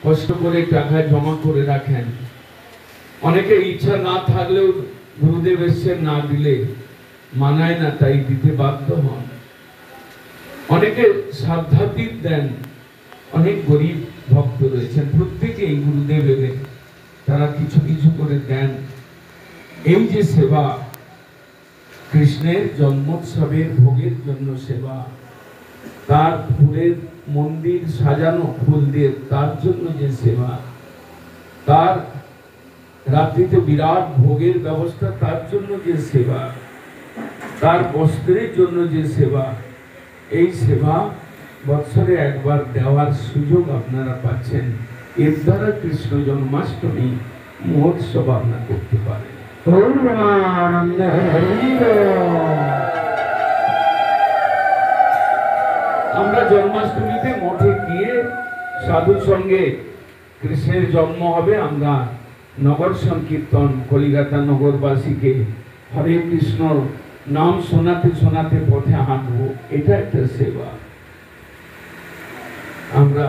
কষ্ট করে টাকা জমা করে রাখেন। অনেকে ইচ্ছা না থাকলেও গুরুদেব এসে না দিলে মানায় না, তাই দিতে বাধ্য হন। অনেকে শ্রদ্ধাতীত দেন। অনেক গরিব ভক্ত রয়েছেন, প্রত্যেকেই গুরুদেব এলে তারা কিছু কিছু করে দেন। এই যে সেবা, কৃষ্ণের জন্মোৎসবের ভোগের জন্য সেবা, তার ফুলের মন্দির সাজানো ফুল দিয়ে তার জন্য যে সেবা, তার রাত্রিতে বিরাট ভোগের ব্যবস্থা তার জন্য যে সেবা, তার বস্ত্রের জন্য যে সেবা, এই সেবা বৎসরে একবার দেওয়ার সুযোগ আপনারা পাচ্ছেন। এর দ্বারা কৃষ্ণ জন্মাষ্টমী মহোৎসব আপনারা করতে পারেন। আমরা জন্মাষ্টমীতে মঠে গিয়ে সাধু সঙ্গে কৃষ্ণের জন্ম হবে, আমরা নগর সংকীর্তন কলিকাতা নগরবাসীকে হরে কৃষ্ণ নাম শোনাতে শোনাতে পথে হাঁটবো, এটা একটা সেবা। আমরা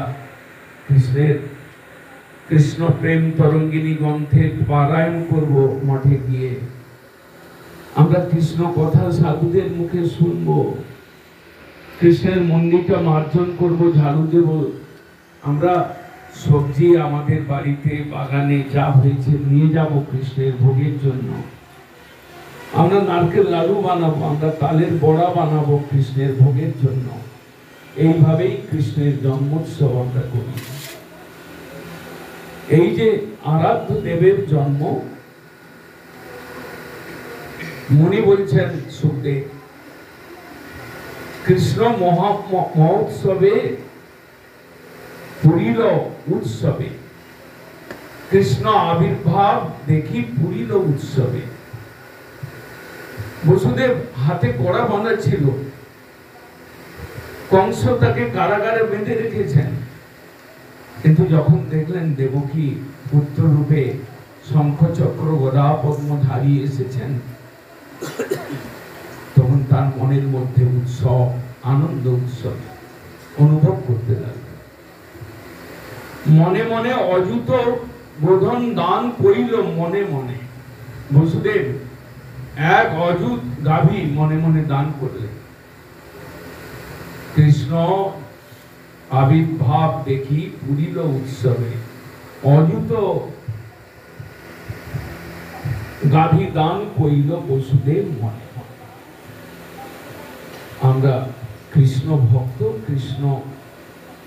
কৃষ্ণ প্রেম তরঙ্গিনী গ্রন্থের পারায়ণ করব মঠে গিয়ে। আমরা কৃষ্ণ কথা সাধুদের মুখে শুনবো, কৃষ্ণের মন্দিরটা মার্জন করব, ঝাড়ু দেব। আমরা সবজি আমাদের বাড়িতে বাগানে যা হয়েছে নিয়ে যাব কৃষ্ণের ভোগের জন্য। আমরা নারকেল লাড়ু বানাবো, আমরা তালের বড়া বানাবো কৃষ্ণের ভোগের জন্য। এইভাবেই কৃষ্ণের জন্মোৎসব আমরা করি। এই যে আরাধ্য দেবের জন্ম, মুনি বলছেন সুখদেব, কৃষ্ণ মহোৎসবে পুরিল উৎসবে, কৃষ্ণ আবির্ভাব দেখি পুরিল উৎসবে। বসুদেব হাতে কড়া বাঁধা ছিল, কংস তাকে কারাগারে বেঁধে রেখেছেন, কিন্তু যখন দেখলেন দেবকী পুত্র রূপে শঙ্খচক্র গদা পদ্ম ধারী এসেছেন, তখন তার মনের মধ্যে উৎসব, আনন্দ উৎসব অনুভব করতে লাগলেন। মনে মনে অযুত বোধন দান করিল মনে মনে। বসুদেব এক অযুত গাভী মনে মনে দান করলেন। কৃষ্ণ আবির্ভাব দেখি পুরিল উৎসবে, অযুত গাভী দান করিল বসুদেব মনে মনে। আমরা কৃষ্ণ ভক্ত,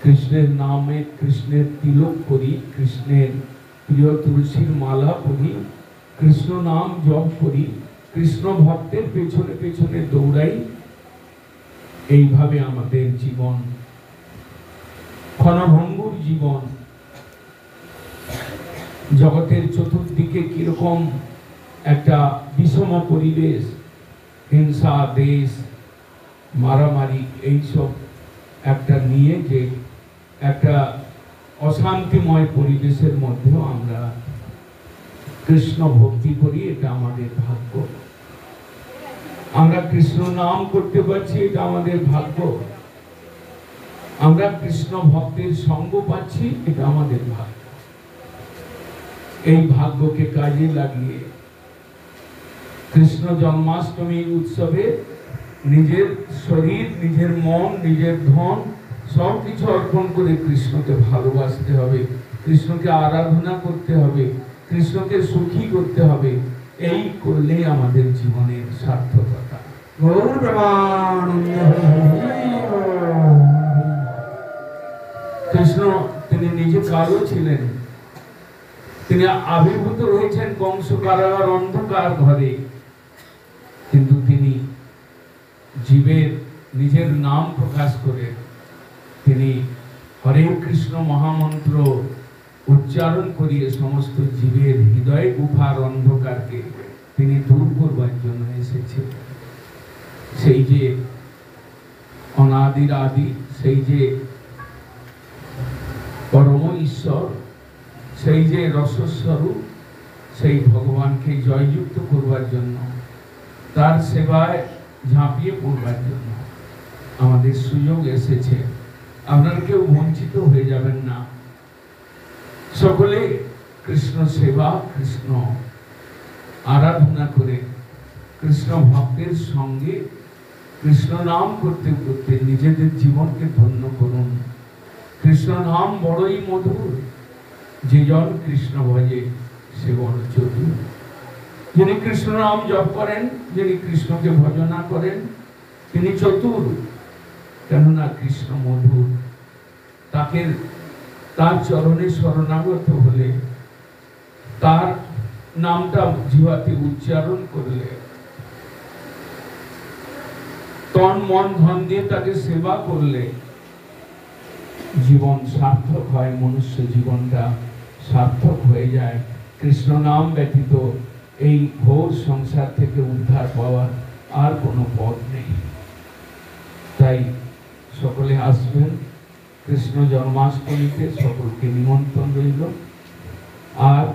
কৃষ্ণের নামে কৃষ্ণের তিলক করি, কৃষ্ণের প্রিয় তুলসীর মালা পরি, কৃষ্ণ নাম জপ করি, কৃষ্ণ ভক্তের পেছনে পেছনে দৌড়াই। এইভাবে আমাদের জীবন ক্ষণভঙ্গুর জীবন। জগতের চতুর্দিকে কিরকম একটা বিষম পরিবেশ, হিংসা, দেশ, মারামারি, এইসব একটা নিয়ে যে একটা অশান্তিময় পরিবেশের মধ্যেও আমরা কৃষ্ণ ভক্তি করি, এটা আমাদের ভাগ্য। আমরা কৃষ্ণ নাম করতে পারছি, এটা আমাদের ভাগ্য। আমরা কৃষ্ণ ভক্তের সঙ্গ পাচ্ছি, এটা আমাদের ভাগ্য। এই ভাগ্যকে কাজে লাগিয়ে কৃষ্ণ জন্মাষ্টমী উৎসবে নিজের শরীর, নিজের মন, নিজের ধন সবকিছু অর্পণ করে কৃষ্ণকে ভালোবাসতে হবে, কৃষ্ণকে আরাধনা করতে হবে, কৃষ্ণকে সুখী করতে হবে। এই করলেই আমাদের জীবনের সার্থকতা। কৃষ্ণ তিনি নিজে কালো ছিলেন, তিনি আবির্ভূত রয়েছেন কংস কারাগার অন্ধকার ঘরে, কিন্তু তিনি জীবের নিজের নাম প্রকাশ করে তিনি হরে কৃষ্ণ মহামন্ত্র উচ্চারণ করিয়ে সমস্ত জীবের হৃদয় গুফার অন্ধকারকে তিনি দূর করবার জন্য এসেছেন। সেই যে অনাদির আদি, সেই যে পরম ঈশ্বর, সেই যে রসস্বরূপ, সেই ভগবানকে জয়যুক্ত করবার জন্য, তার সেবায় ঝাঁপিয়ে পড়বার জন্য আমাদের সুযোগ এসেছে। আপনারা কেউ বঞ্চিত হয়ে যাবেন না। সকলে কৃষ্ণ সেবা, কৃষ্ণ আরাধনা করে কৃষ্ণ ভক্তের সঙ্গে কৃষ্ণ নাম করতে করতে নিজেদের জীবনকে ধন্য করুন। কৃষ্ণ নাম বড়ই মধুর, যে জন কৃষ্ণ ভজে সে বড় চতুর। যিনি কৃষ্ণ নাম জপ করেন, যিনি কৃষ্ণকে ভজনা করেন, তিনি চতুর, কেননা কৃষ্ণ মধুর। তাকে তার চরণে শরণাগত হলে, তার নামটা জিহ্বাতে উচ্চারণ করলে, তন মন ধন দিয়ে তাকে সেবা করলে জীবন সার্থক হয়, মনুষ্য জীবনটা সার্থক হয়ে যায়। কৃষ্ণ নাম ব্যতীত এই ঘোর সংসার থেকে উদ্ধার পাওয়ার আর কোনো পথ নেই। তাই সকলে আসবেন কৃষ্ণ জন্মাষ্টমীতে, সকলকে নিমন্ত্রণ রইল। আর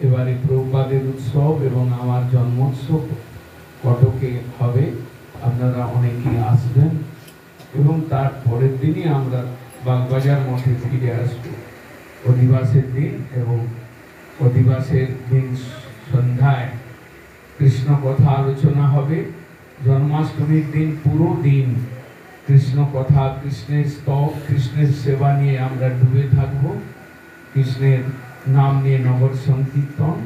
এবারে প্রভুপাদের উৎসব এবং আমার জন্মোৎসব কটকে হবে, আপনারা অনেকেই আসবেন এবং তার পরের দিনই আমরা বাগবাজার মঠে ফিরে আসব অধিবাসের দিন। এবং অধিবাসের দিন সন্ধ্যায় কৃষ্ণ কথা আলোচনা হবে। জন্মাষ্টমীর দিন পুরো দিন কৃষ্ণ কথা, কৃষ্ণের স্তব, কৃষ্ণের সেবা নিয়ে আমরা ডুবে থাকব, কৃষ্ণের নাম নিয়ে নগর সংকীর্তন।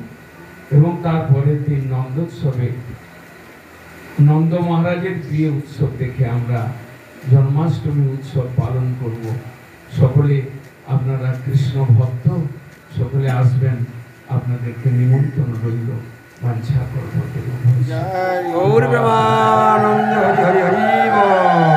এবং তারপরের দিন নন্দোৎসবে নন্দ মহারাজের প্রিয় উৎসব দেখে আমরা জন্মাষ্টমী উৎসব পালন করব। সকলে আপনারা কৃষ্ণ ভক্ত, সকলে আসবেন, আপনাদেরকে নিমন্ত্রণ রইল। বাঞ্ছা করব। জয় গৌর প্রেমানন্দ হরি হরি বল।